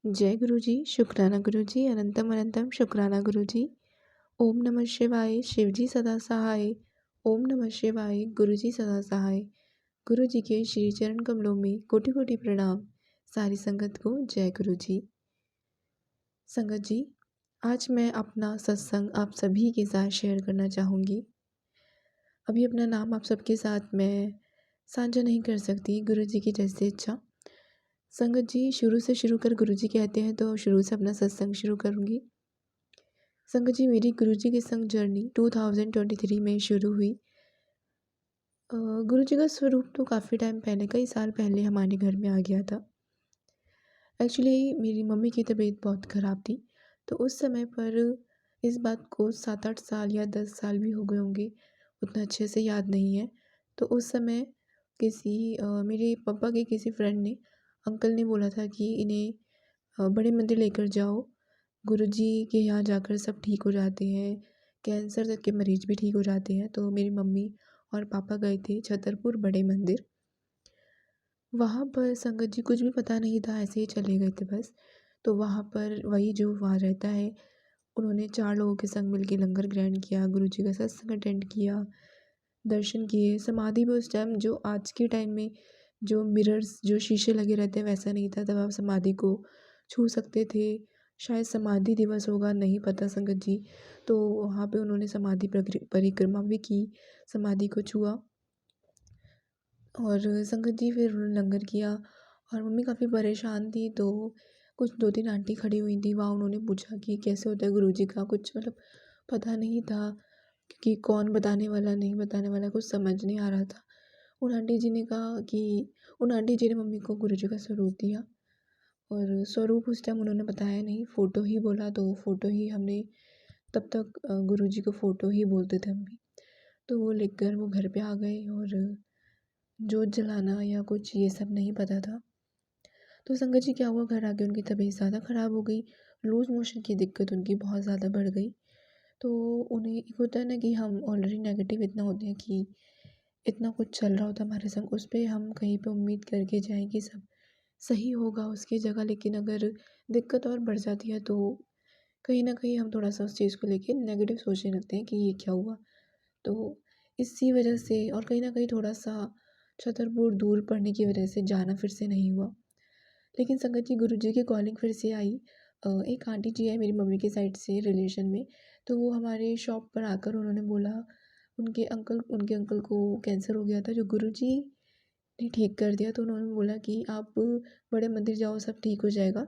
जय गुरु जी, शुक्राना गुरु जी, अनंतम अनंतम शुक्राना गुरु जी। ओम नमः शिवाय, शिव जी सदा सहाय। ओम नमः शिवाय, गुरु जी सदा सहाय। गुरु जी के श्री चरण कमलों में कोटि कोटि प्रणाम। सारी संगत को जय गुरु जी। संगत जी, आज मैं अपना सत्संग आप सभी के साथ शेयर करना चाहूँगी। अभी अपना नाम आप सबके साथ मैं साझा नहीं कर सकती, गुरु जी की जैसे इच्छा। संगत जी, शुरू से शुरू कर गुरु जी कहते हैं तो शुरू से अपना सत्संग शुरू करूँगी। संगत जी, मेरी गुरु जी के संग जर्नी 2023 में शुरू हुई। गुरु जी का स्वरूप तो काफ़ी टाइम पहले, कई साल पहले हमारे घर में आ गया था। एक्चुअली मेरी मम्मी की तबीयत बहुत ख़राब थी, तो उस समय पर इस बात को 7-8 साल या 10 साल भी हो गए होंगे, उतना अच्छे से याद नहीं है। तो उस समय मेरे पापा के किसी फ्रेंड ने, अंकल ने बोला था कि इन्हें बड़े मंदिर लेकर जाओ, गुरुजी के यहाँ जाकर सब ठीक हो जाते हैं, कैंसर तक के मरीज़ भी ठीक हो जाते हैं। तो मेरी मम्मी और पापा गए थे छतरपुर बड़े मंदिर। वहाँ पर संगत जी कुछ भी पता नहीं था, ऐसे ही चले गए थे बस। तो वहाँ पर वही जो वहाँ रहता है, उन्होंने 4 लोगों के संग मिलके लंगर ग्रहण किया, गुरुजी का सत्संग अटेंड किया, दर्शन किए। समाधि भी उस टाइम, जो आज के टाइम में जो मिरर्स, जो शीशे लगे रहते हैं, वैसा नहीं था। तब आप समाधि को छू सकते थे। शायद समाधि दिवस होगा, नहीं पता संगत जी। तो वहाँ पे उन्होंने समाधि परिक्रमा भी की, समाधि को छुआ। और संगत जी फिर उन्होंने लंगर किया और मम्मी काफ़ी परेशान थी। तो कुछ 2-3 आंटी खड़ी हुई थी वहाँ, उन्होंने पूछा कि कैसे होता है गुरुजी का, कुछ मतलब पता नहीं था कि कौन बताने वाला, नहीं बताने वाला, कुछ समझ नहीं आ रहा था। उन आंटी जी ने कहा कि उन आंटी जी ने मम्मी को गुरुजी का स्वरूप दिया, और स्वरूप उस टाइम उन्होंने बताया नहीं, फ़ोटो ही बोला। तो फ़ोटो ही हमने तब तक गुरुजी को फ़ोटो ही बोलते थे हम भी। तो वो लेकर वो घर पे आ गए, और जोत जलाना या कुछ ये सब नहीं पता था। तो संगत जी क्या हुआ, घर आके उनकी तबीयत ज़्यादा ख़राब हो गई, लूज़ मोशन की दिक्कत उनकी बहुत ज़्यादा बढ़ गई। तो उन्हें एक होता है ना कि हम ऑलरेडी नेगेटिव इतना होते हैं कि इतना कुछ चल रहा होता है हमारे संग, उस पे हम कहीं पे उम्मीद करके जाएँ कि सब सही होगा उसकी जगह, लेकिन अगर दिक्कत और बढ़ जाती है तो कहीं न कहीं हम थोड़ा-सा उस चीज़ को लेके नेगेटिव सोचने लगते हैं कि ये क्या हुआ? तो इसी वजह से, और कहीं न कहीं थोड़ा-सा छतरपुर दूर पड़ने की वजह से जाना फिर से नहीं हुआ। लेकिन संगत जी, गुरुजी की कॉलिंग फिर से आई। एक आंटी जी है मेरी मम्मी के साइड से रिलेशन में, तो वो हमारे शॉप पर आकर उन्होंने बोला, उनके अंकल को कैंसर हो गया था, जो गुरुजी ने ठीक कर दिया। तो उन्होंने बोला कि आप बड़े मंदिर जाओ, सब ठीक हो जाएगा।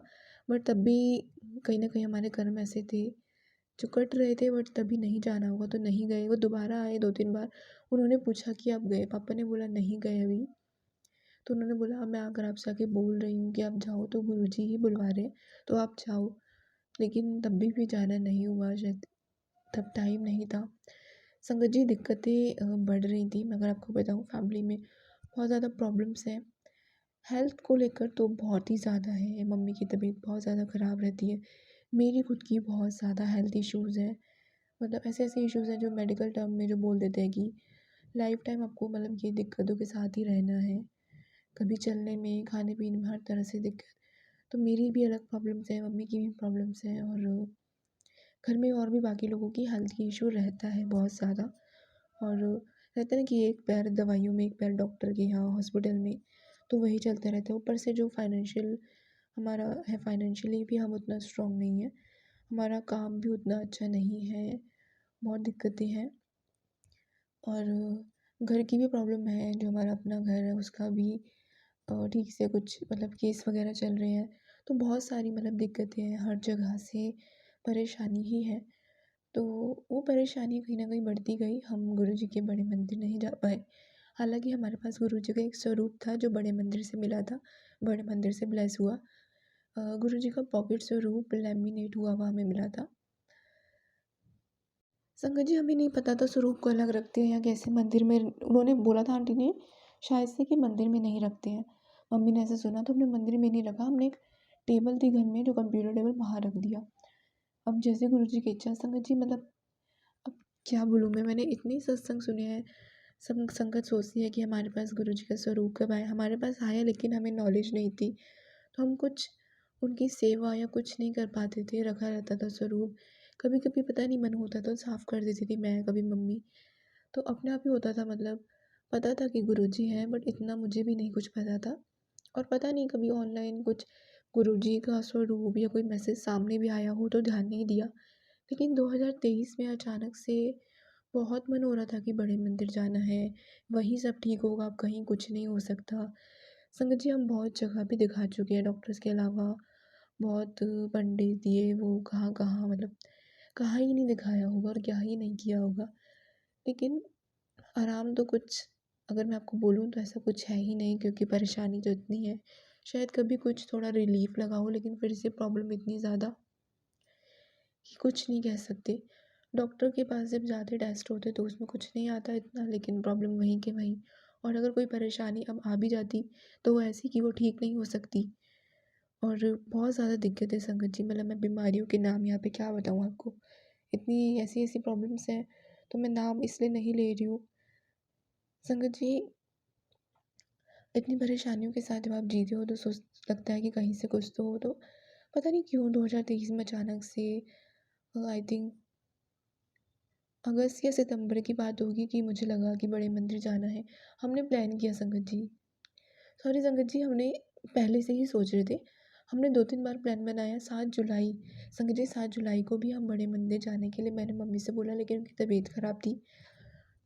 बट तब भी कहीं न कहीं हमारे कर्म ऐसे थे जो कट रहे थे, बट तभी नहीं जाना होगा तो नहीं गए। वो दोबारा आए 2-3 बार, उन्होंने पूछा कि आप गए? पापा ने बोला नहीं गए अभी। तो उन्होंने बोला, अब मैं अगर आपसे आके बोल रही हूँ कि आप जाओ, तो गुरुजी ही बुलवा रहे हैं, तो आप जाओ। लेकिन तब भी जाना नहीं हुआ, शायद तब टाइम नहीं था। संगत जी, दिक्कतें बढ़ रही थी। मैं अगर आपको बताऊँ, फैमिली में बहुत ज़्यादा प्रॉब्लम्स हैं। हेल्थ को लेकर तो बहुत ही ज़्यादा है, मम्मी की तबीयत बहुत ज़्यादा ख़राब रहती है। मेरी खुद की बहुत ज़्यादा हेल्थ इश्यूज़ हैं। मतलब ऐसे-ऐसे इश्यूज़ हैं जो मेडिकल टर्म में जो बोल देते हैं कि लाइफ़ टाइम आपको मतलब ये दिक्कतों के साथ ही रहना है। कभी चलने में, खाने-पीने में, हर तरह से दिक्कत। तो मेरी भी अलग प्रॉब्लम्स हैं, मम्मी की भी प्रॉब्लम्स हैं, और घर में और भी बाकी लोगों की हेल्थ की इश्यू रहता है बहुत ज़्यादा। और रहता है ना कि एक पैर दवाइयों में, एक पैर डॉक्टर के यहाँ हॉस्पिटल में, तो वही चलता रहता है। ऊपर से जो फाइनेंशियल हमारा है, फाइनेंशियली भी हम उतना स्ट्रॉन्ग नहीं है, हमारा काम भी उतना अच्छा नहीं है, बहुत दिक्कतें हैं। और घर की भी प्रॉब्लम है, जो हमारा अपना घर है उसका भी ठीक से कुछ मतलब केस वगैरह चल रहे हैं। तो बहुत सारी मतलब दिक्कतें हैं, हर जगह से परेशानी ही है। तो वो परेशानी कहीं न कहीं बढ़ती गई, हम गुरुजी के बड़े मंदिर नहीं जा पाए। हालाँकि हमारे पास गुरुजी का एक स्वरूप था जो बड़े मंदिर से मिला था, बड़े मंदिर से ब्लेस हुआ। गुरुजी का पॉकेट स्वरूप लैमिनेट हुआ हुआ हमें मिला था। संगत जी, हमें नहीं पता था स्वरूप को अलग रखते हैं या कैसे मंदिर में, उन्होंने बोला था आंटी ने शायद से कि मंदिर में नहीं रखते हैं। मम्मी ने ऐसा सुना तो हमने मंदिर में नहीं रखा, हमने एक टेबल थी घर में जो कंप्यूटर टेबल, वहाँ रख दिया। अब जैसे गुरुजी की इच्छा। संगत जी, मतलब अब क्या बोलूँ मैं, मैंने इतनी सत्संग सुने हैं। सब संगत सोचती है कि हमारे पास गुरुजी का स्वरूप कब आया, हमारे पास आया लेकिन हमें नॉलेज नहीं थी। तो हम कुछ उनकी सेवा या कुछ नहीं कर पाते थे, रखा रहता था स्वरूप। कभी-कभी पता नहीं मन होता तो साफ़ कर देती थी मैं, कभी मम्मी। तो अपने आप ही होता था, मतलब पता था कि गुरुजी हैं, बट इतना मुझे भी नहीं कुछ पता था। और पता नहीं कभी ऑनलाइन कुछ गुरुजी का स्वरूप या कोई मैसेज सामने भी आया हो तो ध्यान नहीं दिया। लेकिन 2023 में अचानक से बहुत मन हो रहा था कि बड़े मंदिर जाना है, वहीं सब ठीक होगा, अब कहीं कुछ नहीं हो सकता। संगत जी, हम बहुत जगह भी दिखा चुके हैं डॉक्टर्स के अलावा, बहुत पंडित ये वो कहाँ-कहाँ, मतलब कहाँ ही नहीं दिखाया होगा और क्या ही नहीं किया होगा। लेकिन आराम तो कुछ, अगर मैं आपको बोलूँ तो ऐसा कुछ है ही नहीं, क्योंकि परेशानी तो इतनी है। शायद कभी कुछ थोड़ा रिलीफ़ लगा हो, लेकिन फिर से प्रॉब्लम इतनी ज़्यादा कि कुछ नहीं कह सकते। डॉक्टर के पास जब जाते टेस्ट होते तो उसमें कुछ नहीं आता इतना, लेकिन प्रॉब्लम वहीं के वहीं। और अगर कोई परेशानी अब आ भी जाती तो वो ऐसी कि वो ठीक नहीं हो सकती। और बहुत ज़्यादा दिक्कत है संगत जी, मतलब मैं बीमारियों के नाम यहाँ पे क्या बताऊँ आपको। इतनी ऐसी-ऐसी प्रॉब्लम्स हैं, तो मैं नाम इसलिए नहीं ले रही हूँ। संगत जी, इतनी परेशानियों के साथ जब आप जीते हो तो सोच लगता है कि कहीं से कुछ तो हो। तो पता नहीं क्यों 2023 में अचानक से आई थिंक अगस्त या सितंबर की बात होगी कि मुझे लगा कि बड़े मंदिर जाना है। हमने प्लान किया संगत जी, सॉरी संगत जी, हमने पहले से ही सोच रहे थे। हमने 2-3 बार प्लान बनाया। 7 जुलाई, संगत जी 7 जुलाई को भी हम बड़े मंदिर जाने के लिए मैंने मम्मी से बोला, लेकिन उनकी तबीयत ख़राब थी,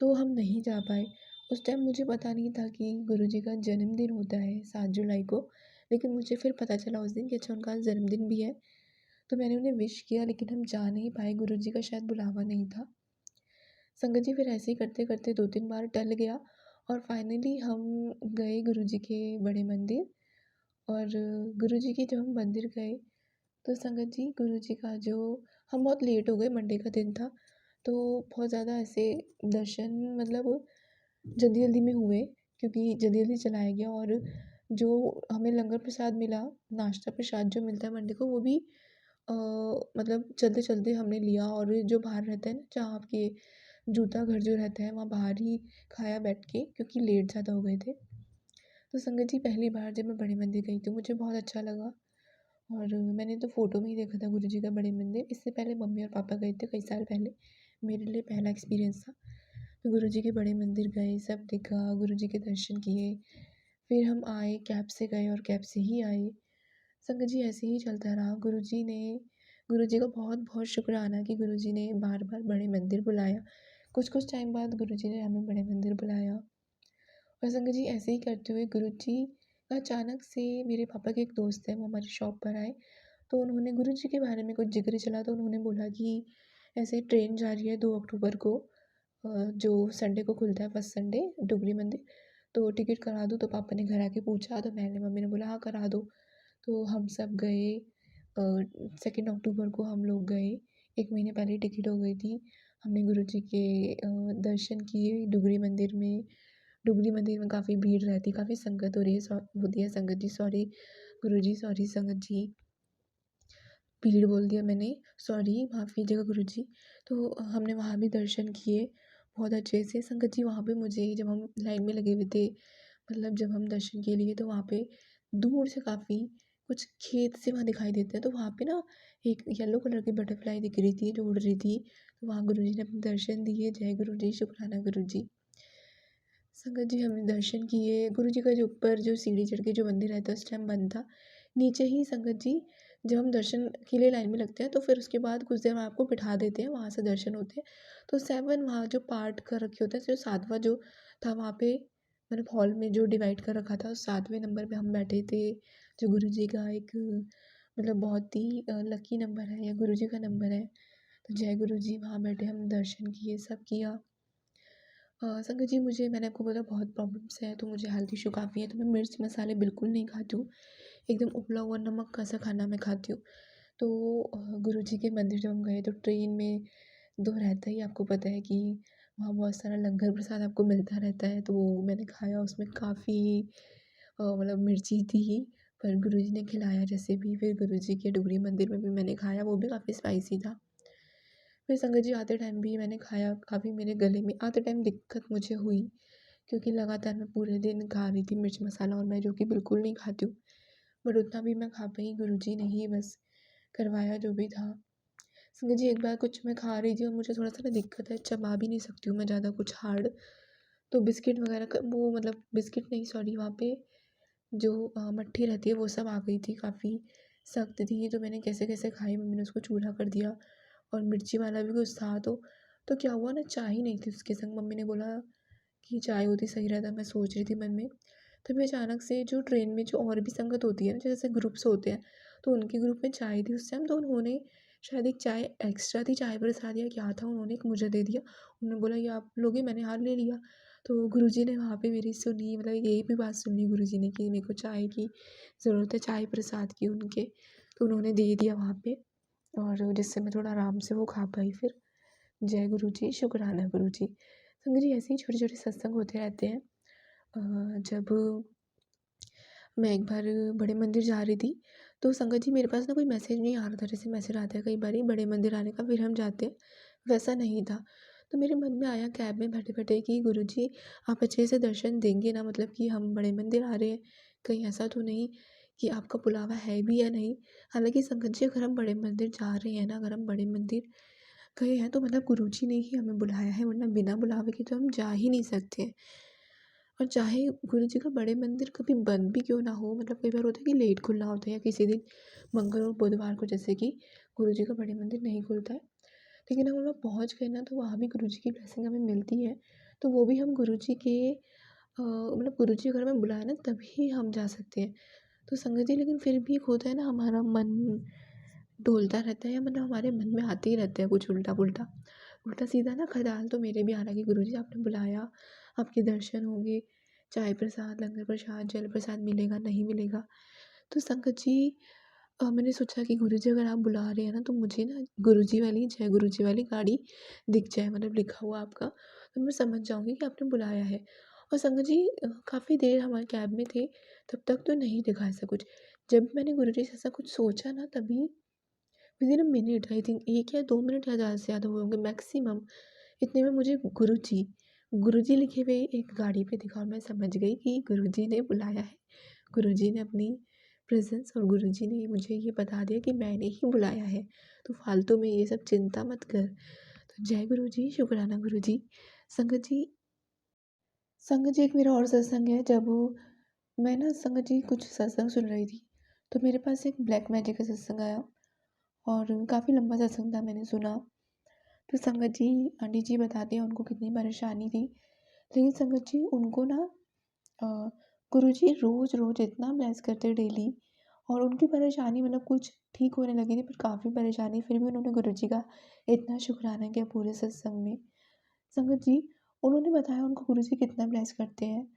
तो हम नहीं जा पाए। उस टाइम मुझे पता नहीं था कि गुरुजी का जन्मदिन होता है 7 जुलाई को, लेकिन मुझे फिर पता चला उस दिन कि अच्छा उनका जन्मदिन भी है। तो मैंने उन्हें विश किया, लेकिन हम जा नहीं पाए, गुरुजी का शायद बुलावा नहीं था। संगत जी, फिर ऐसे ही करते-करते 2-3 बार टल गया और फाइनली हम गए गुरुजी के बड़े मंदिर। और गुरुजी के जब हम मंदिर गए तो संगत जी, गुरुजी का जो, हम बहुत लेट हो गए, मंडे का दिन था, तो बहुत ज़्यादा ऐसे दर्शन, मतलब जल्दी-जल्दी में हुए, क्योंकि जल्दी-जल्दी चलाया गया। और जो हमें लंगर प्रसाद मिला, नाश्ता प्रसाद जो मिलता है मंडे को, वो भी अ, मतलब चलते-चलते हमने लिया। और जो बाहर रहता है ना, जहाँ आपके जूता घर जो रहता है, वहाँ बाहर ही खाया बैठ के, क्योंकि लेट ज़्यादा हो गए थे। तो संगत जी, पहली बार जब मैं बड़े मंदिर गई थी मुझे बहुत अच्छा लगा। और मैंने तो फ़ोटो में ही देखा था गुरुजी का बड़े मंदिर, इससे पहले मम्मी और पापा गए थे कई साल पहले। मेरे लिए पहला एक्सपीरियंस था। तो गुरुजी के बड़े मंदिर गए, सब देखा, गुरुजी के दर्शन किए। फिर हम आए, कैब से गए और कैब से ही आए। संगत जी, ऐसे ही चलता रहा। गुरुजी का बहुत-बहुत शुक्राना कि गुरुजी ने बार-बार बड़े मंदिर बुलाया। कुछ-कुछ टाइम बाद गुरुजी ने हमें बड़े मंदिर बुलाया। और संगत जी, ऐसे ही करते हुए गुरुजी अचानक से, मेरे पापा के एक दोस्त हैं, वो हमारी शॉप पर आए। तो उन्होंने गुरुजी के बारे में कुछ ज़िक्र चला, तो उन्होंने बोला कि ऐसे ट्रेन जा रही है 2 अक्टूबर को, जो संडे को खुलता है, फर्स्ट संडे, डुगरी मंदिर, तो टिकट करा दूँ? तो पापा ने घर आके पूछा, तो मम्मी ने बोला हाँ करा दो। तो हम सब गए। 2 अक्टूबर को हम लोग गए, 1 महीने पहले ही टिकट हो गई थी। हमने गुरुजी के दर्शन किए डुगरी मंदिर में। डुगरी मंदिर में काफ़ी भीड़ रहती, काफ़ी संगत हो रही है, होती है संगत जी, सॉरी गुरुजी, सॉरी संगत जी, भीड़ बोल दिया मैंने, सॉरी, माफ़ कीजिएगा गुरुजी। तो हमने वहाँ भी दर्शन किए बहुत अच्छे से। संगत जी, वहाँ पे मुझे, जब हम लाइन में लगे हुए थे, मतलब जब हम दर्शन के लिए, तो वहाँ पे दूर से काफ़ी कुछ खेत से वहाँ दिखाई देते हैं, तो वहाँ पे ना एक येलो कलर की बटरफ्लाई दिख रही थी जो उड़ रही थी। तो वहाँ गुरुजी ने अपने दर्शन दिए। जय गुरुजी, शुक्राना गुरुजी। संगत जी, हमने दर्शन किए। गुरुजी का जो ऊपर जो सीढ़ी चढ़ के जो मंदिर रहता है उस टाइम बंद था। नीचे ही संगत जी, जब हम दर्शन के लिए लाइन में लगते हैं तो फिर उसके बाद कुछ देर वहाँ आपको बिठा देते हैं, वहाँ से दर्शन होते हैं। तो 7 वहाँ जो पार्ट कर रखे होते हैं, जो 7वाँ जो था वहाँ पे, मतलब हॉल में जो डिवाइड कर रखा था, उस 7वें नंबर पे हम बैठे थे। जो गुरुजी का एक, मतलब बहुत ही लकी नंबर है, या गुरुजी का नंबर है। तो जय गुरुजी, वहाँ बैठे हम दर्शन किए, सब किया। संगत जी, मुझे, मैंने आपको बोला बहुत प्रॉब्लम्स हैं, तो मुझे हेल्थ इश्यू काफ़ी है, तो मैं मिर्च मसाले बिल्कुल नहीं खाती हूँ। एकदम उबला हुआ नमक का सा खाना मैं खाती हूँ। तो गुरुजी के मंदिर जब हम गए तो ट्रेन में तो रहता ही, आपको पता है कि वहाँ बहुत सारा लंगर प्रसाद आपको मिलता रहता है, तो वो मैंने खाया, उसमें काफ़ी मतलब मिर्ची थी, पर गुरुजी ने खिलाया जैसे भी। फिर गुरुजी के डुगरी मंदिर में भी मैंने खाया, वो भी काफ़ी स्पाइसी था। फिर संगत जी, आते टाइम भी मैंने खाया, काफ़ी मेरे गले में आते टाइम दिक्कत मुझे हुई, क्योंकि लगातार मैं पूरे दिन खा रही थी मिर्च मसाला, और मैं जो कि बिल्कुल नहीं खाती हूँ। बट उतना भी मैं खा पाई, गुरुजी ने ही बस करवाया जो भी था। संगत जी, एक बार कुछ मैं खा रही थी और मुझे थोड़ा-सा ना दिक्कत है, चबा भी नहीं सकती हूँ मैं ज़्यादा कुछ हार्ड। तो बिस्किट वगैरह का वो मतलब बिस्किट नहीं, सॉरी, वहाँ पे जो मट्ठी रहती है वो सब आ गई थी, काफ़ी सख्त थी। तो मैंने कैसे-कैसे खाई, मम्मी ने उसको चूल्हा कर दिया और मिर्ची वाला भी कुछ था। तो क्या हुआ ना, चाय ही नहीं थी उसके संग। मम्मी ने बोला कि चाय होती सही रहता। मैं सोच रही थी मन में, तभी अचानक से जो ट्रेन में जो और भी संगत होती है ना, जैसे ग्रुप्स होते हैं, तो उनके ग्रुप में चाय थी उस टाइम। तो उन्होंने शायद एक चाय एक्स्ट्रा थी, चाय प्रसाद या क्या था, उन्होंने एक मुझे दे दिया। उन्होंने बोला ये आप लोगे, मैंने हाथ ले लिया। तो गुरुजी ने वहाँ पे मेरी सुनी, मतलब यही भी बात सुन ली गुरुजी ने कि मेरे को चाय की ज़रूरत है, चाय प्रसाद की उनके। तो उन्होंने दे दिया वहाँ पे, और जिससे मैं थोड़ा आराम से वो खा पाई फिर। जय गुरुजी, शुक्राना गुरुजी। संगत जी, ऐसे ही छोटे-छोटे सत्संग होते रहते हैं। जब मैं एक बार बड़े मंदिर जा रही थी, तो संगत जी मेरे पास ना कोई मैसेज नहीं आ रहा था। जैसे मैसेज आता है कई बारी बड़े मंदिर आने का, फिर हम जाते हैं, वैसा नहीं था। तो मेरे मन में आया कैब में बैठे-बैठे कि गुरुजी आप अच्छे से दर्शन देंगे ना, मतलब कि हम बड़े मंदिर आ रहे हैं, कहीं ऐसा तो नहीं कि आपका बुलावा है भी या नहीं। हालाँकि संगत जी, अगर हम बड़े मंदिर जा रहे हैं ना, अगर हम बड़े मंदिर गए हैं तो मतलब गुरुजी ने ही हमें बुलाया है, वरना बिना बुलावे के तो हम जा ही नहीं सकते। और चाहे गुरुजी का बड़े मंदिर कभी बंद भी क्यों ना हो, मतलब कई बार होता है कि लेट खुलना होता है या किसी दिन मंगल और बुधवार को जैसे कि गुरुजी का बड़े मंदिर नहीं खुलता है, लेकिन हम लोग पहुँच गए ना तो वहाँ भी गुरुजी की ब्लेसिंग हमें मिलती है। तो वो भी हम गुरुजी के मतलब गुरुजी अगर हमें बुलाए ना तभी हम जा सकते हैं। तो संगत जी, लेकिन फिर भी एक होता है ना, हमारा मन डोलता रहता है, या मतलब हमारे मन में आते ही रहते हैं कुछ उल्टा-पुल्टा। उल्टा-सीधा ना ख़्याल तो मेरे भी आ रहा कि गुरुजी आपने बुलाया, आपके दर्शन होंगे, चाय प्रसाद, लंगर प्रसाद, जल प्रसाद मिलेगा, नहीं मिलेगा। तो संगत जी, मैंने सोचा कि गुरुजी अगर आप बुला रहे हैं ना, तो मुझे ना गुरुजी वाली, जय गुरुजी वाली गाड़ी दिख जाए, मतलब लिखा हुआ आपका, तो मैं समझ जाऊँगी कि आपने बुलाया है। और संगत जी, काफ़ी देर हमारे कैब में थे, तब तक तो नहीं दिखा ऐसा कुछ। जब मैंने गुरुजी से ऐसा कुछ सोचा ना, तभी within a minute, I think 1 या 2 मिनट या ज़्यादा से ज़्यादा हुए होंगे मैक्सिमम, इतने में मुझे गुरुजी लिखे हुए एक गाड़ी पे दिखा, और मैं समझ गई कि गुरुजी ने बुलाया है। गुरुजी ने अपनी प्रेज़ेंस, और गुरुजी ने मुझे ये बता दिया कि मैंने ही बुलाया है, तो फालतू में ये सब चिंता मत कर। तो जय गुरुजी, शुक्राना गुरुजी। संगत जी, एक मेरा और सत्संग है। जब मैं ना संगत जी कुछ सत्संग सुन रही थी, तो मेरे पास एक ब्लैक मैजिक का सत्संग आया, और काफ़ी लंबा सत्संग था, मैंने सुना। तो संगत जी, आंटी जी बताते हैं उनको कितनी परेशानी थी। लेकिन संगत जी, उनको ना अ, गुरुजी रोज़-रोज़ इतना ब्लेस करते डेली, और उनकी परेशानी मतलब कुछ ठीक होने लगी थी, पर काफ़ी परेशानी, फिर भी उन्होंने गुरुजी का इतना शुकराना किया पूरे सत्संग में। संगत जी, उन्होंने बताया उनको गुरुजी कितना ब्लेस करते हैं।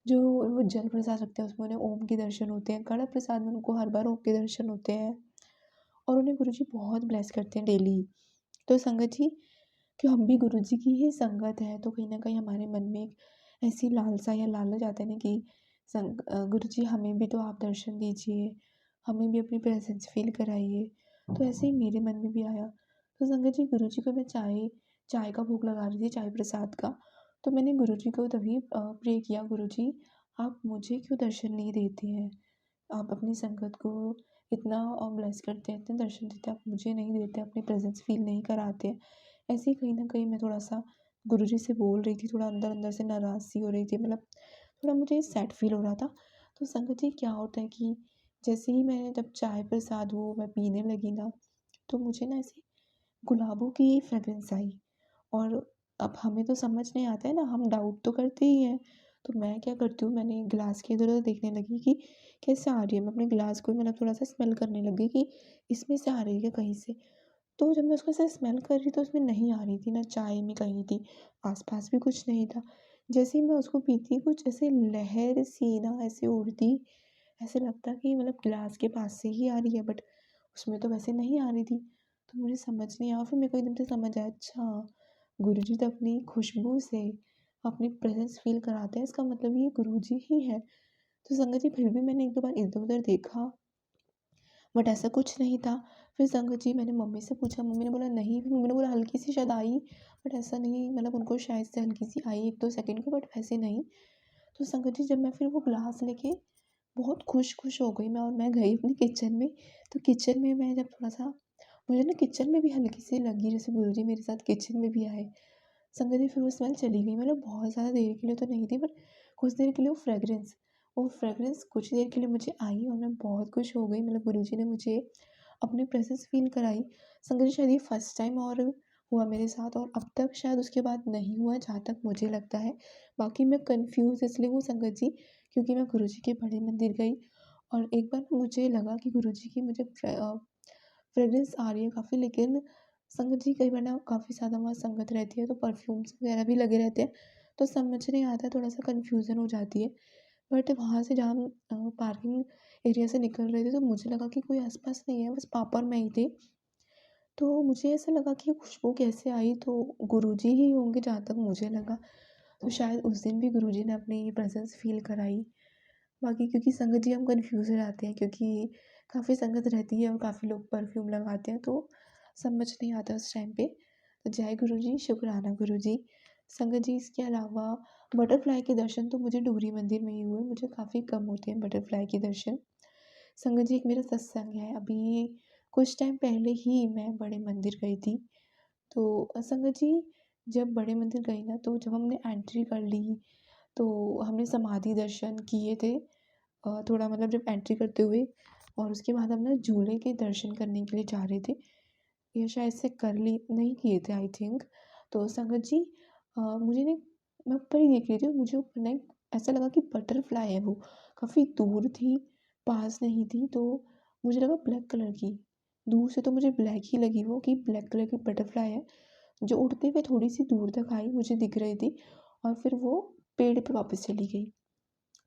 जो वो जल प्रसाद रखते हैं उसमें उन्हें ओम के दर्शन होते हैं, कड़ा प्रसाद में उनको हर बार ओम के दर्शन होते हैं, और उन्हें गुरुजी बहुत ब्लेस करते हैं डेली। तो संगत जी, कि हम भी गुरुजी की ही संगत है, तो कहीं न कहीं हमारे मन में एक ऐसी लालसा या लालच आता है ना कि गुरुजी हमें भी तो आप दर्शन दीजिए, हमें भी अपनी प्रेज़ेंस फ़ील कराइए। तो ऐसे ही मेरे मन में भी आया। तो संगत जी, गुरुजी को मैं चाय चाय का भोग लगा रही थी, चाय प्रसाद का। तो मैंने गुरुजी को तभी प्रे किया, गुरुजी आप मुझे क्यों दर्शन नहीं देते हैं? आप अपनी संगत को इतना ब्लेस करते हैं, इतने दर्शन देते हैं, आप मुझे नहीं देते, अपनी प्रेज़ेंस फ़ील नहीं कराते। ऐसे ही कहीं न कहीं मैं थोड़ा-सा गुरुजी से बोल रही थी, थोड़ा अंदर-अंदर से नाराज़ सी हो रही थी, मतलब थोड़ा मुझे सैड फ़ील हो रहा था। तो संगत जी, क्या होता है कि जैसे ही मैं जब चाय प्रसाद वो मैं पीने लगी ना, तो मुझे ना ऐसे गुलाबों की फ्रेग्रेंस आई, और अब हमें तो समझ नहीं आता है ना, हम डाउट तो करते ही हैं। तो मैं क्या करती हूँ, मैंने ग्लास के इधर-उधर देखने लगी कि कैसे आ रही है। मैं अपने ग्लास को ही मतलब थोड़ा-सा स्मेल करने लगी कि इसमें से आ रही है क्या कहीं से? तो जब मैं उसको ऐसे स्मेल कर रही तो उसमें नहीं आ रही थी, ना चाय में कहीं थी, आस-पास भी कुछ नहीं था। जैसे ही मैं उसको पीती, कुछ ऐसे लहर सी ना ऐसे उड़ती, ऐसे लगता कि मतलब गिलास के पास से ही आ रही है, बट उसमें तो वैसे नहीं आ रही थी। तो मुझे समझ नहीं आया, फिर मेरे को एकदम से समझ आया, अच्छा गुरुजी तो अपनी खुशबू से अपनी प्रेज़ेंस फ़ील कराते हैं, इसका मतलब ये गुरुजी ही हैं। तो संगत जी, फिर भी मैंने 1-2 बार इधर-उधर देखा, बट ऐसा कुछ नहीं था। फिर संगत जी, मैंने मम्मी से पूछा, मम्मी ने बोला नहीं, फिर मम्मी ने बोला हल्की-सी शायद आई, बट ऐसा नहीं, मतलब उनको शायद से हल्की-सी आई 1-2 सेकंड को, बट वैसे नहीं। तो संगत जी, जब मैं फिर वो ग्लास लेके बहुत खुश हो गई मैं और मैं गई अपनी किचन में। तो किचन में मैं जब थोड़ा-सा मुझे ना किचन में भी हल्की-सी लगी जैसे गुरुजी मेरे साथ किचन में भी आए। संगत जी फिर वो स्मेल चली गई, मतलब बहुत ज़्यादा देर के लिए तो नहीं थी, बट कुछ देर के लिए वो फ्रेग्रेंस कुछ देर के लिए मुझे आई और मैं बहुत खुश हो गई। मतलब गुरुजी ने मुझे अपनी प्रेज़ेंस फ़ील कराई। संगत जी शायद ये फर्स्ट टाइम और हुआ मेरे साथ, और अब तक शायद उसके बाद नहीं हुआ जहाँ तक मुझे लगता है। बाकी मैं कन्फ्यूज़ इसलिए हूँ संगत जी, क्योंकि मैं गुरुजी के बड़े मंदिर गई और एक बार मुझे लगा कि गुरुजी की मुझे फ्रेग्रेंस आ रही है काफ़ी, लेकिन संगत जी कई बार ना काफ़ी ज़्यादा वहाँ संगत रहती है तो परफ्यूम्स वगैरह भी लगे रहते हैं, तो समझ नहीं आता, थोड़ा-सा कन्फ्यूज़न हो जाती है। बट वहाँ से जहाँ हम पार्किंग एरिया से निकल रहे थे तो मुझे लगा कि कोई आस-पास नहीं है, बस पापा और मैं ही थे। तो मुझे ऐसा लगा कि ये खुशबू कैसे आई, तो गुरुजी ही होंगे जहाँ तक मुझे लगा। तो शायद उस दिन भी गुरुजी ने अपनी प्रेज़ेंस फ़ील कराई। बाकी क्योंकि संगत जी हम कन्फ्यूज़ हो जाते हैं, क्योंकि काफ़ी संगत रहती है और काफ़ी लोग परफ्यूम लगाते हैं, तो समझ नहीं आता उस टाइम पे। तो जय गुरुजी, शुक्राना गुरुजी। संगत जी इसके अलावा बटरफ्लाई के दर्शन तो मुझे डूरी मंदिर में ही हुए, मुझे काफ़ी कम होते हैं बटरफ्लाई के दर्शन। संगत जी एक मेरा सत्संग है, अभी कुछ टाइम पहले ही मैं बड़े मंदिर गई थी। तो संगत जी जब बड़े मंदिर गई ना, तो जब हमने एंट्री कर ली, तो हमने समाधि दर्शन किए थे। थोड़ा मतलब जब एंट्री करते हुए, और उसके बाद हम ना झूले के दर्शन करने के लिए जा रहे थे, या शायद से कर ली नहीं किए थे आई थिंक। तो संगत जी मुझे ना मैं ऊपर ही देख रही थी और मुझे ऊपर ना एक ऐसा लगा कि बटरफ्लाई है वो, काफ़ी दूर थी, पास नहीं थी, तो मुझे लगा ब्लैक कलर की। दूर से तो मुझे ब्लैक ही लगी वो, कि ब्लैक कलर की बटरफ्लाई है, जो उड़ते हुए थोड़ी-सी दूर तक आई, मुझे दिख रही थी और फिर वो पेड़ पे वापस चली गई।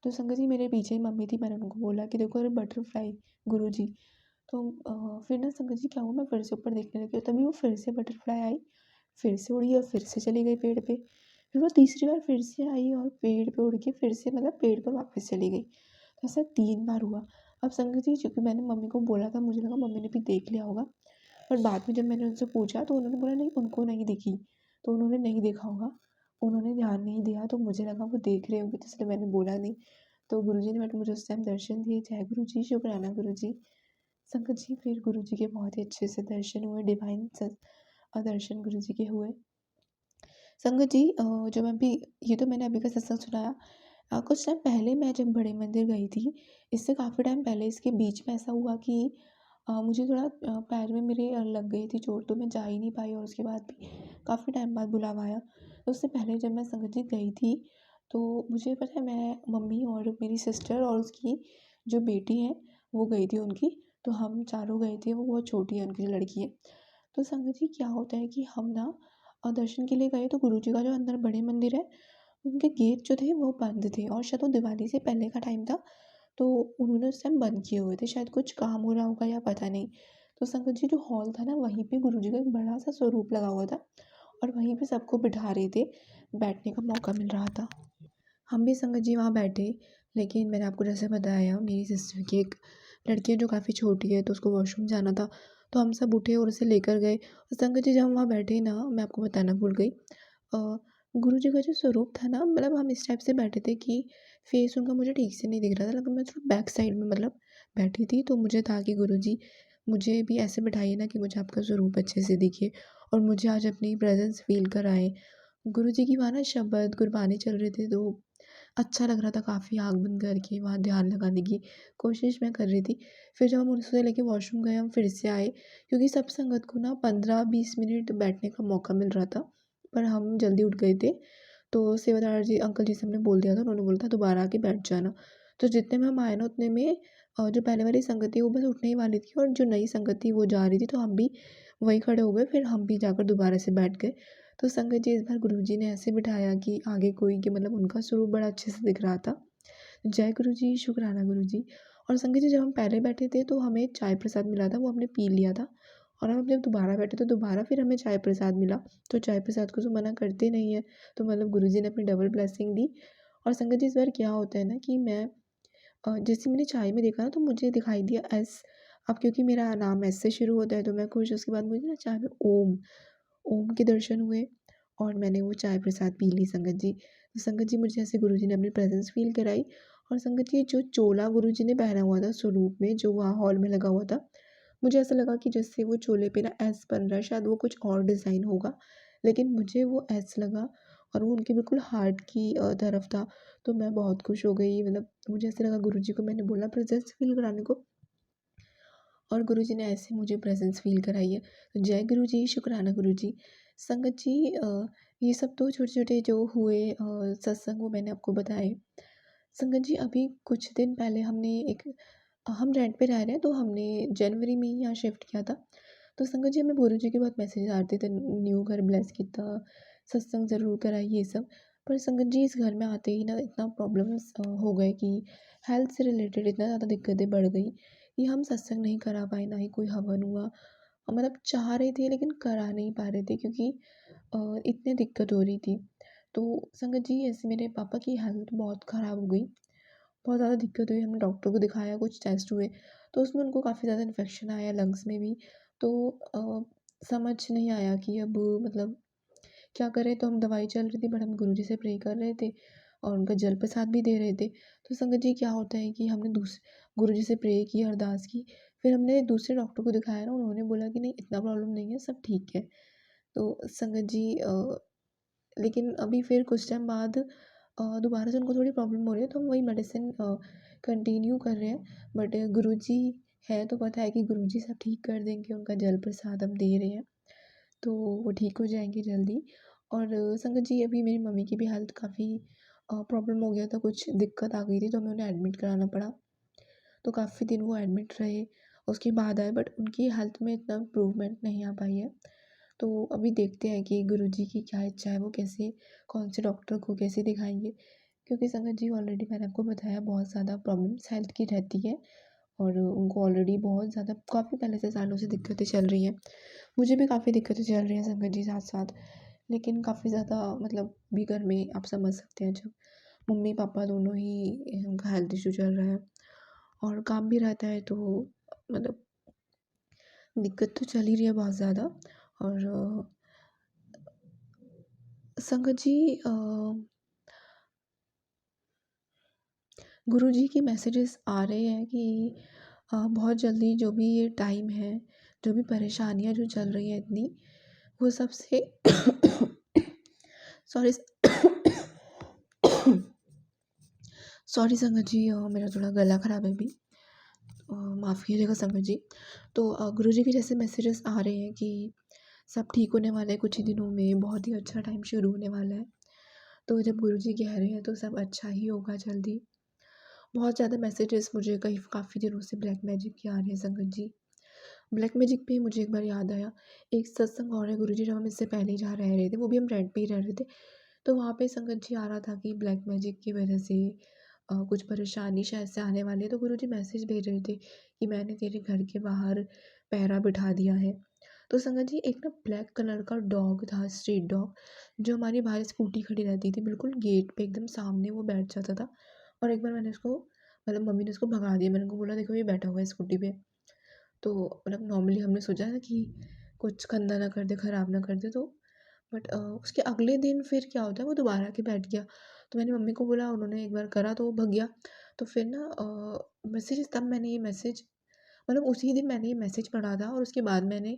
तो संगत जी मेरे पीछे ही मम्मी थी, मैंने उनको बोला कि देखो अरे बटरफ्लाई गुरुजी। तो फिर ना संगत जी क्या हुआ, मैं फिर से ऊपर देखने लगी और तभी वो फिर से बटरफ्लाई आई, फिर से उड़ी और फिर से चली गई पेड़ पे। फिर वो तीसरी बार फिर से आई और पेड़ पे उड़ के फिर से मतलब पेड़ पे वापस चली गई। तो ऐसा 3 बार हुआ। अब संगत जी चूँकि मैंने मम्मी को बोला था, मुझे लगा मम्मी ने भी देख लिया होगा। पर बाद में जब मैंने उनसे पूछा तो उन्होंने बोला नहीं उनको नहीं दिखी, तो उन्होंने नहीं देखा होगा, उन्होंने ध्यान नहीं दिया, तो मुझे लगा वो देख रहे होंगे, तो इसलिए मैंने बोला नहीं। तो गुरुजी ने बट मुझे उस टाइम दर्शन दिए, जय गुरुजी, शुक्राना गुरुजी। संगत जी फिर गुरुजी के बहुत ही अच्छे से दर्शन हुए, डिवाइन दर्शन गुरुजी के हुए। संगत जी जब अभी ये तो मैंने अभी का सत्संग सुनाया। कुछ टाइम पहले मैं जब बड़े मंदिर गई थी, इससे काफ़ी टाइम पहले, इसके बीच में ऐसा हुआ कि मुझे थोड़ा पैर में मेरे लग गई थी चोट, तो मैं जा ही नहीं पाई और उसके बाद भी काफ़ी टाइम बाद बुलावा आया। तो उससे पहले जब मैं संगत जी गई थी, तो मुझे पता है मैं, मम्मी और मेरी सिस्टर और उसकी जो बेटी है, वो गई थी उनकी, तो हम चारों गए थे, वो बहुत छोटी है, उनकी जो लड़की है। तो संगत जी क्या होता है कि हम ना दर्शन के लिए गए, तो गुरुजी का जो अंदर बड़े मंदिर है, उनके गेट जो थे वो बंद थे और शायद वो दिवाली से पहले का टाइम था, तो उन्होंने उस टाइम बंद किए हुए थे, शायद कुछ काम हो रहा होगा या पता नहीं। तो संगत जी जो हॉल था ना, वहीं पे गुरुजी का एक बड़ा-सा स्वरूप लगा हुआ था और वहीं पे सबको बिठा रहे थे, बैठने का मौका मिल रहा था। हम भी संगत जी वहाँ बैठे, लेकिन मैंने आपको जैसे बताया मेरी सिस्टर की एक लड़की है जो काफ़ी छोटी है, तो उसको वॉशरूम जाना था, तो हम सब उठे और उसे लेकर गए। और संगत जी जब हम वहाँ बैठे ना, मैं आपको बताना भूल गई, गुरुजी का जो स्वरूप था ना, मतलब हम इस टाइप से बैठे थे कि फेस उनका मुझे ठीक से नहीं दिख रहा था, लेकिन मैं थोड़ा बैक साइड में मतलब बैठी थी, तो मुझे था कि गुरुजी मुझे भी ऐसे बिठाइए ना कि मुझे आपका स्वरूप अच्छे से दिखे और मुझे आज अपनी प्रेज़ेंस फ़ील कराएँ। गुरुजी की वहाँ ना शबद गुरबानी चल रहे थे, तो अच्छा लग रहा था काफ़ी, आँख बंद करके वहाँ ध्यान लगाने की कोशिश मैं कर रही थी। फिर जब हम उसे लेके वॉशरूम गए, हम फिर से आए, क्योंकि सब संगत को ना 15-20 मिनट बैठने का मौका मिल रहा था, पर हम जल्दी उठ गए थे। तो सेवादार जी अंकल जी से हमने बोल दिया था, उन्होंने बोला था दोबारा आके बैठ जाना। तो जितने में हम आए ना उतने में जो पहले वाली संगत थी वो बस उठने ही वाली थी और जो नई संगत थी वो जा रही थी, तो हम भी वहीं खड़े हो गए, फिर हम भी जाकर दोबारा से बैठ गए। तो संगत जी इस बार गुरुजी ने ऐसे बिठाया कि आगे कोई, कि मतलब उनका स्वरूप बड़ा अच्छे से दिख रहा था। जय गुरुजी, शुक्राना गुरुजी। और संगत जी जब हम पहले बैठे थे तो हमें चाय प्रसाद मिला था, वो हमने पी लिया था, और हम जब दोबारा बैठे तो दोबारा फिर हमें चाय प्रसाद मिला। तो चाय प्रसाद को तो मना करते नहीं है, तो मतलब गुरुजी ने अपनी डबल ब्लेसिंग दी। और संगत जी इस बार क्या होता है ना कि मैं जैसे मैंने चाय में देखा ना, तो मुझे दिखाई दिया एस। अब क्योंकि मेरा नाम एस से शुरू होता है तो मैं खुश, उसके बाद मुझे ना चाय में ओम, ओम के दर्शन हुए और मैंने वो चाय प्रसाद पी ली संगत जी। तो संगत जी मुझे ऐसे गुरुजी ने अपनी प्रेज़ेंस फ़ील कराई और संगत जी जो चोला गुरुजी ने पहना हुआ था स्वरूप में जो वहाँ हॉल में लगा हुआ था, मुझे ऐसा लगा कि जैसे वो चोले पे ना एस बन रहा है, शायद वो कुछ और डिज़ाइन होगा, लेकिन मुझे वो एस लगा और वो उनके बिल्कुल हार्ट की तरफ था। तो मैं बहुत खुश हो गई, मतलब मुझे ऐसा लगा, गुरुजी को मैंने बोला प्रेजेंस फ़ील कराने को, और गुरुजी ने ऐसे मुझे प्रेजेंस फ़ील कराई है। तो जय गुरुजी, शुक्राना गुरुजी। संगत जी ये सब तो छोटे-छोटे जो हुए सत्संग वो मैंने आपको बताए। संगत जी अभी कुछ दिन पहले हमने एक हम रेंट पे रह रहे हैं, तो हमने जनवरी में ही यहाँ शिफ्ट किया था। तो संगत जी हमें गुरुजी के बहुत मैसेज आते थे, न्यू घर ब्लेस किया, सत्संग ज़रूर कराइए ये सब। पर संगत जी इस घर में आते ही ना इतना प्रॉब्लम्स हो गए कि हेल्थ से रिलेटेड इतना ज़्यादा दिक्कतें बढ़ गई कि हम सत्संग नहीं करा पाए, ना ही कोई हवन हुआ। मतलब चाह रहे थे लेकिन करा नहीं पा रहे थे क्योंकि इतनी दिक्कत हो रही थी। तो संगत जी ऐसे मेरे पापा की हेल्थ बहुत ख़राब हो गई, बहुत ज़्यादा दिक्कत हुई, हमने डॉक्टर को दिखाया, कुछ टेस्ट हुए, तो उसमें उनको काफ़ी ज़्यादा इन्फेक्शन आया लंग्स में भी। तो समझ नहीं आया कि अब मतलब क्या करें, तो हम दवाई चल रही थी बट हम गुरुजी से प्रे कर रहे थे और उनका जल प्रसाद भी दे रहे थे। तो संगत जी क्या होता है कि हमने गुरुजी से प्रे की, अरदास की, फिर हमने दूसरे डॉक्टर को दिखाया ना, उन्होंने बोला कि नहीं इतना प्रॉब्लम नहीं है, सब ठीक है। तो संगत जी लेकिन अभी फिर कुछ टाइम बाद दोबारा से उनको थोड़ी प्रॉब्लम हो रही है, तो हम वही मेडिसिन कंटिन्यू कर रहे हैं। बट गुरुजी हैं तो पता है कि गुरुजी सब ठीक कर देंगे, उनका जल प्रसाद हम दे रहे हैं, तो वो ठीक हो जाएँगे जल्दी। और संगत जी अभी मेरी मम्मी की भी हेल्थ काफ़ी प्रॉब्लम हो गया था, कुछ दिक्कत आ गई थी, तो हमें उन्हें एडमिट कराना पड़ा। तो काफ़ी दिन वो एडमिट रहे, उसके बाद आए, बट उनकी हेल्थ में इतना इम्प्रूवमेंट नहीं आ पाई है। तो अभी देखते हैं कि गुरुजी की क्या इच्छा है, वो कैसे, कौन से डॉक्टर को कैसे दिखाएँगे। क्योंकि संगत जी ऑलरेडी मैंने आपको बताया बहुत ज़्यादा प्रॉब्लम्स हेल्थ की रहती है और उनको ऑलरेडी बहुत ज़्यादा काफ़ी पहले से सालों से दिक्कतें चल रही हैं। मुझे भी काफ़ी दिक्कतें चल रही हैं संगत जी साथ-साथ, लेकिन काफ़ी ज़्यादा मतलब भी घर में आप समझ सकते हैं जब मम्मी-पापा दोनों ही उनका हेल्थ इश्यू चल रहा है और काम भी रहता है, तो मतलब दिक्कत तो चल ही रही है बहुत ज़्यादा। और संगत जी गुरुजी की मैसेजेस आ रहे हैं कि बहुत जल्दी जो भी ये टाइम है, जो भी परेशानियाँ जो चल रही हैं इतनी, वो सबसे सॉरी सॉरी संगत जी मेरा थोड़ा गला ख़राब है अभी, माफ़ कीजिएगा संगत जी। तो गुरुजी के जैसे मैसेजेस आ रहे हैं कि सब ठीक होने वाला है कुछ ही दिनों में, बहुत ही अच्छा टाइम शुरू होने वाला है। तो जब गुरुजी कह रहे हैं तो सब अच्छा ही होगा जल्दी। बहुत ज़्यादा मैसेजेस मुझे कई काफ़ी दिनों से ब्लैक मैजिक के आ रहे हैं संगत जी। ब्लैक मैजिक पे मुझे एक बार याद आया, एक सत्संग और है गुरुजी जब हम इससे पहले जहाँ रह रहे थे, वो भी हम रेंट पे ही रह रहे थे। तो वहाँ पे संगत जी आ रहा था कि ब्लैक मैजिक की वजह से कुछ परेशानी शायद से आने वाली है, तो गुरुजी मैसेज भेज रहे थे कि मैंने तेरे घर के बाहर पहरा बिठा दिया है। तो संगत जी एक ना ब्लैक कलर का डॉग था, स्ट्रीट डॉग, जो हमारी बाहर स्कूटी खड़ी रहती थी, बिल्कुल गेट पे एकदम सामने वो बैठ जाता था। और एक बार मैंने उसको, मतलब मम्मी ने उसको भगा दिया, मैंने उनको बोला देखो ये बैठा हुआ है स्कूटी पे। तो मतलब नॉर्मली हमने सोचा ना कि कुछ गंदा ना कर दे, ख़राब ना कर दे, तो बट उसके अगले दिन फिर क्या होता है वो दोबारा आके बैठ गया। तो मैंने मम्मी को बोला, उन्होंने एक बार करा तो वो भग गया। तो फिर ना मैसेज तब मैंने ये मैसेज, मतलब उसी दिन मैंने ये मैसेज पढ़ा था और उसके बाद मैंने,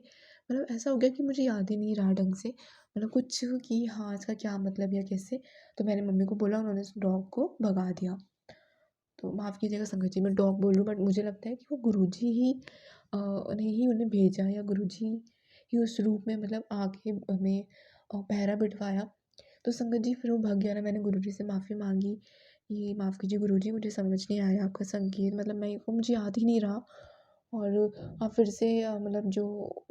मतलब ऐसा हो गया कि मुझे याद ही नहीं रहा ढंग से, मतलब कुछ कि हाँ इसका क्या मतलब या कैसे। तो मैंने मम्मी को बोला, उन्होंने उस डॉग को भगा दिया। तो माफ़ कीजिएगा संगत जी मैं डॉग बोल रही हूँ, बट मुझे लगता है कि वो गुरुजी ही ने ही उन्हें भेजा, या गुरुजी ही उस रूप में मतलब आके हमें पहरा बिठवाया। तो संगत जी फिर वो भाग गया ना, मैंने गुरुजी से माफ़ी माँगी कि माफ़ कीजिए गुरुजी, मुझे समझ नहीं आया आपका संकेत, मतलब मैं वो मुझे याद ही नहीं रहा। और आप फिर से मतलब जो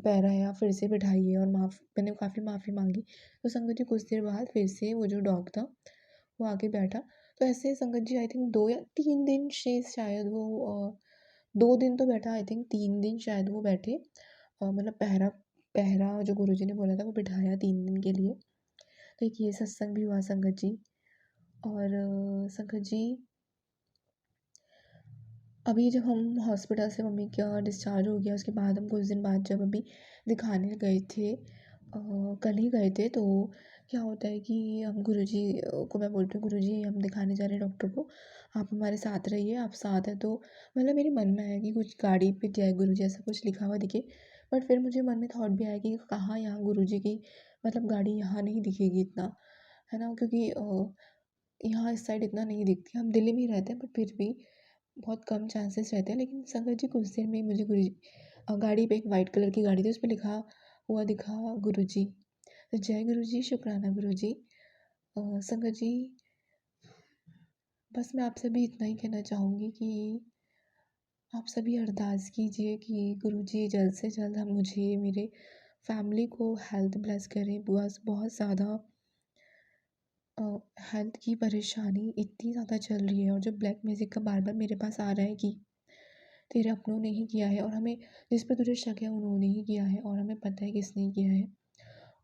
पहरा है आप फिर से बिठाइए, और मैंने काफ़ी माफ़ी माँगी। तो संगत जी कुछ देर बाद फिर से वो जो डॉग था वो आके बैठा। तो ऐसे संगत जी आई थिंक 2 या 3 दिन से शायद वो 2 दिन तो बैठा, आई थिंक 3 दिन शायद वो बैठे। मतलब पहरा पहरा जो गुरुजी ने बोला था वो बिठाया 3 दिन के लिए। तो एक ये सत्संग भी हुआ संगत जी। और संगत जी अभी जब हम हॉस्पिटल से मम्मी का डिस्चार्ज हो गया, उसके बाद हम कुछ दिन बाद जब अभी दिखाने गए थे, कल ही गए थे, तो क्या होता है कि हम गुरुजी को मैं बोलती हूँ, गुरुजी हम दिखाने जा रहे हैं डॉक्टर को, आप हमारे साथ रहिए, आप साथ हैं तो मतलब मेरे मन में आया कि कुछ गाड़ी पे जय गुरु जी ऐसा कुछ लिखा हुआ दिखे। बट फिर मुझे मन में थॉट भी आया कि कहाँ यहाँ गुरु जी की मतलब गाड़ी यहाँ नहीं दिखेगी इतना, है ना? क्योंकि यहाँ इस साइड इतना नहीं दिखती। हम दिल्ली में ही रहते हैं बट फिर भी बहुत कम चांसेस रहते हैं। लेकिन संगत जी कुछ देर में ही मुझे गुरु जी गाड़ी पे एक वाइट कलर की गाड़ी थी, उसपे लिखा हुआ दिखा गुरु जी। तो जय गुरु जी, शुक्राना गुरु जी। संगत जी, बस मैं आपसे भी इतना ही कहना चाहूँगी कि आप सभी अरदास कीजिए कि गुरु जी जल्द से जल्द हम मुझे, मेरे फैमिली को हेल्थ ब्लेस करें। बस बहुत ज़्यादा हेल्थ की परेशानी इतनी ज़्यादा चल रही है और जो ब्लैक मैजिक का बार बार मेरे पास आ रहा है कि तेरे अपनों ने ही किया है, और हमें जिस पे तुझे शक है उन्होंने ही किया है, और हमें पता है किसने किया है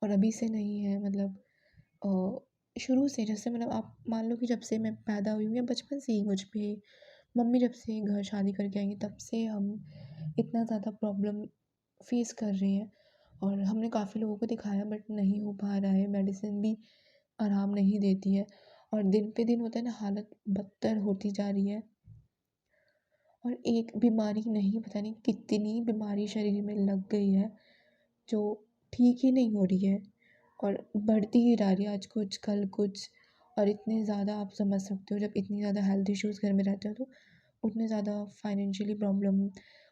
और अभी से नहीं है। मतलब शुरू से, जैसे मतलब आप मान लो कि जब से मैं पैदा हुई हूँ या बचपन से ही मुझ पे मम्मी जब से घर शादी करके आई हैं तब से हम इतना ज़्यादा प्रॉब्लम फेस कर रहे हैं। और हमने काफ़ी लोगों को दिखाया बट नहीं हो पा रहा है, मेडिसिन भी आराम नहीं देती है और दिन पे दिन होता है ना, हालत बदतर होती जा रही है। और एक बीमारी नहीं, पता नहीं कितनी बीमारी शरीर में लग गई है जो ठीक ही नहीं हो रही है और बढ़ती ही जा रही है, आज कुछ कल कुछ। और इतने ज़्यादा आप समझ सकते हो, जब इतनी ज़्यादा हेल्थ इश्यूज़ घर में रहते हो तो उतने ज़्यादा फाइनेंशियली प्रॉब्लम,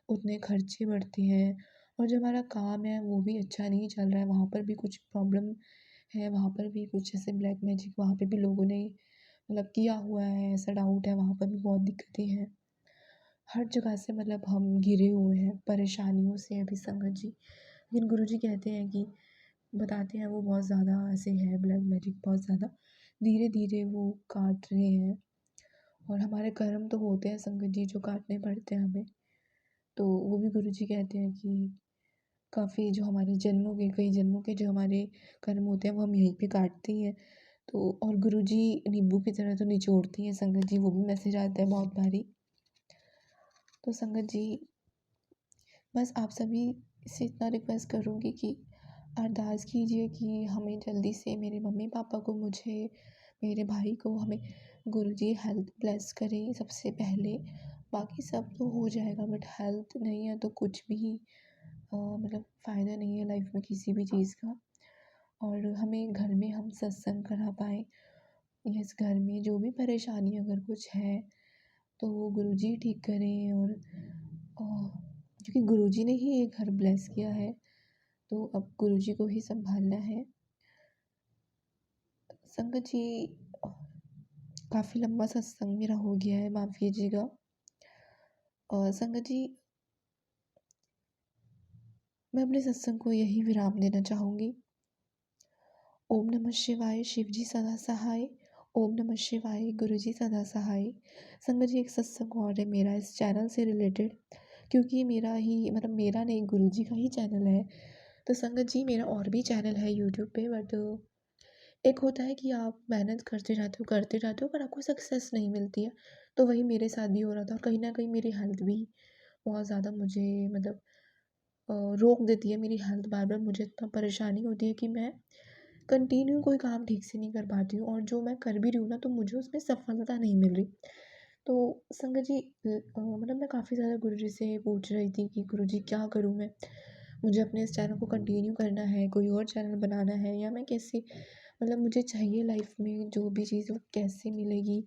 उतने खर्चे बढ़ते हैं। और जो हमारा काम है वो भी अच्छा नहीं चल रहा है, वहाँ पर भी कुछ प्रॉब्लम है, वहाँ पर भी कुछ ऐसे ब्लैक मैजिक वहाँ पे भी लोगों ने मतलब किया हुआ है, ऐसा डाउट है, वहाँ पर भी बहुत दिक्कतें हैं। हर जगह से मतलब हम घिरे हुए हैं परेशानियों से अभी संगत जी। लेकिन गुरुजी कहते हैं कि बताते हैं वो बहुत ज़्यादा ऐसे है ब्लैक मैजिक, बहुत ज़्यादा धीरे-धीरे वो काट रहे हैं और हमारे कर्म तो होते हैं संगत जी जो काटने पड़ते हैं हमें। तो वो भी गुरुजी कहते हैं कि काफ़ी जो हमारे जन्मों के, कई जन्मों के जो हमारे कर्म होते हैं वो हम यहीं पे काटते ही हैं। तो और गुरुजी नींबू की तरह तो निचोड़ती हैं संगत जी, वो भी मैसेज आता है बहुत बारी। तो संगत जी, बस आप सभी से इतना रिक्वेस्ट करूँगी कि अरदास कीजिए कि हमें जल्दी से, मेरे मम्मी पापा को, मुझे, मेरे भाई को, हमें गुरुजी हेल्थ ब्लेस करें सबसे पहले। बाकी सब तो हो जाएगा बट हेल्थ नहीं है तो कुछ भी मतलब फ़ायदा नहीं है लाइफ में किसी भी चीज़ का। और हमें घर में हम सत्संग करा पाएँ, इस घर में जो भी परेशानी अगर कुछ है तो वो गुरुजी ठीक करें। और क्योंकि गुरुजी ने ही ये घर ब्लेस किया है तो अब गुरुजी को ही संभालना है। संगत जी, काफ़ी लंबा सत्संग मेरा हो गया है, माफ़ कीजिएगा। और संगत जी, मैं अपने सत्संग को यही विराम देना चाहूँगी। ओम नमः शिवाय, शिव जी सदा सहाय। ओम नमः शिवाय, गुरु जी सदा सहाय। संगत जी, एक सत्संग और है मेरा इस चैनल से रिलेटेड, क्योंकि मेरा ही मतलब मेरा नहीं, गुरु जी का ही चैनल है। तो संगत जी, मेरा और भी चैनल है यूट्यूब पे, बट एक होता है कि आप मेहनत करते जाते हो पर आपको सक्सेस नहीं मिलती है। तो वही मेरे साथ भी हो रहा था और कहीं न कहीं मेरी हेल्थ भी बहुत ज़्यादा मुझे मतलब रोक देती है मेरी हेल्थ। बार-बार मुझे इतना परेशानी होती है कि मैं कंटिन्यू कोई काम ठीक से नहीं कर पाती हूँ और जो मैं कर भी रही हूँ ना तो मुझे उसमें सफलता नहीं मिल रही। तो संगत जी, मतलब मैं काफ़ी ज़्यादा गुरुजी से पूछ रही थी कि गुरुजी क्या करूँ मैं? मुझे अपने इस चैनल को कंटिन्यू करना है, कोई और चैनल बनाना है, या मैं कैसे मतलब मुझे चाहिए लाइफ में जो भी चीज़ वो कैसे मिलेगी?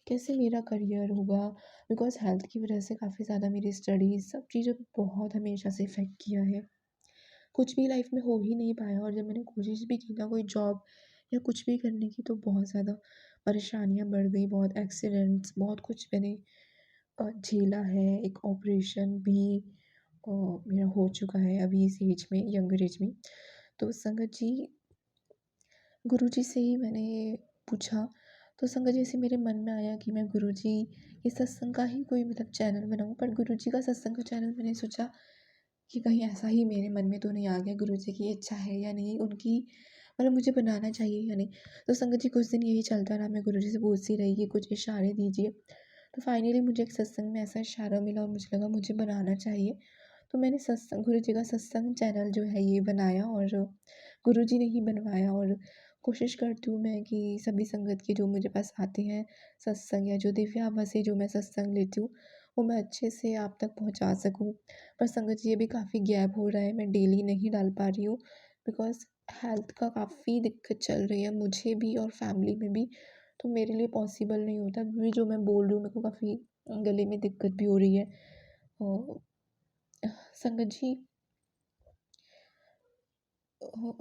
कैसे मेरा करियर होगा? बिकॉज़ हेल्थ की वजह से काफ़ी ज़्यादा मेरी स्टडीज़ सब चीज़ों पे बहुत हमेशा से इफ़ेक्ट किया है। कुछ भी लाइफ में हो ही नहीं पाया और जब मैंने कोशिश भी की ना कोई जॉब या कुछ भी करने की तो बहुत ज़्यादा परेशानियाँ बढ़ गई, बहुत एक्सीडेंट्स, बहुत कुछ मैंने झेला है। एक ऑपरेशन भी अ, मेरा हो चुका है अभी इस एज में, यंगर एज में। तो संगत जी, गुरुजी से ही मैंने पूछा, तो संगत जी से मेरे मन में आया कि मैं गुरुजी ये सत्संग का ही कोई मतलब चैनल बनाऊँ। पर गुरुजी का सत्संग का चैनल मैंने सोचा कि कहीं ऐसा ही मेरे मन में तो नहीं आ गया गुरुजी की इच्छा है या नहीं, उनकी मतलब मुझे बनाना चाहिए या नहीं। तो संगत जी, कुछ दिन यही चलता रहा, मैं गुरुजी से पूछती रही कि कुछ इशारे दीजिए। तो फाइनली मुझे एक सत्संग में ऐसा इशारा मिला और मुझे लगा मुझे बनाना चाहिए। तो मैंने सत्संग, गुरुजी का सत्संग चैनल जो है ये बनाया और गुरुजी ने ही बनवाया। और कोशिश करती हूँ मैं कि सभी संगत के जो मेरे पास आते हैं सत्संग या जो दिव्य आभा से जो मैं सत्संग लेती हूँ, वो मैं अच्छे से आप तक पहुँचा सकूँ। पर संगत जी, ये भी काफ़ी गैप हो रहा है, मैं डेली नहीं डाल पा रही हूँ बिकॉज़ हेल्थ का काफ़ी दिक्कत चल रही है मुझे भी और फैमिली में भी। तो मेरे लिए पॉसिबल नहीं होता, अभी जो मैं बोल रही हूँ मेरे को काफ़ी गले में दिक्कत भी हो रही है। संगत जी,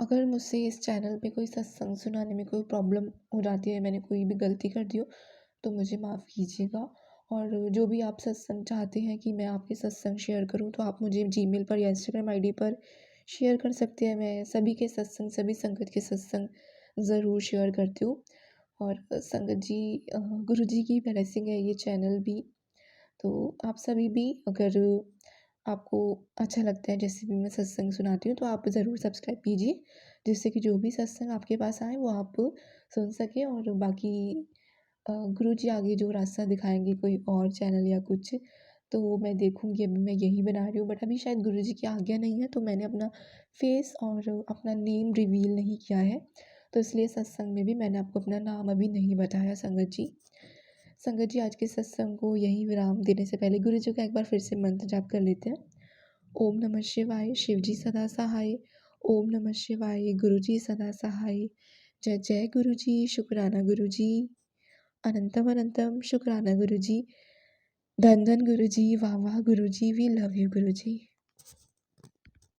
अगर मुझसे इस चैनल पे कोई सत्संग सुनाने में कोई प्रॉब्लम हो जाती है, मैंने कोई भी गलती कर दी हो, तो मुझे माफ़ कीजिएगा। और जो भी आप सत्संग चाहते हैं कि मैं आपके सत्संग शेयर करूँ, तो आप मुझे जीमेल पर या इंस्टाग्राम आईडी पर शेयर कर सकते हैं। मैं सभी के सत्संग, सभी संगत के सत्संग ज़रूर शेयर करती हूँ। और संगत जी, गुरुजी की ब्लेसिंग है ये चैनल भी। तो आप सभी भी, अगर आपको अच्छा लगता है जैसे भी मैं सत्संग सुनाती हूँ, तो आप ज़रूर सब्सक्राइब कीजिए, जिससे कि जो भी सत्संग आपके पास आए वो आप सुन सकें। और बाकी गुरुजी आगे जो रास्ता दिखाएँगे, कोई और चैनल या कुछ, तो वो मैं देखूँगी। अभी मैं यही बना रही हूँ, बट अभी शायद गुरुजी की आज्ञा नहीं है, तो मैंने अपना फेस और अपना नेम रिवील नहीं किया है। तो इसलिए सत्संग में भी मैंने आपको अपना नाम अभी नहीं बताया संगत जी। संगत जी, आज के सत्संग को यहीं विराम देने से पहले गुरु जी का एक बार फिर से मंत्र जाप कर लेते हैं। ओम नमः शिवाय, शिव जी सदा सहाय। ओम नमः शिवाय, गुरु जी सदा सहाय। जय जय गुरु जी, शुक्राना गुरु जी। अनंतम अनंतम शुक्राना गुरु जी। धन धन गुरु जी, वाह वाह गुरु जी, we love you Guru ji.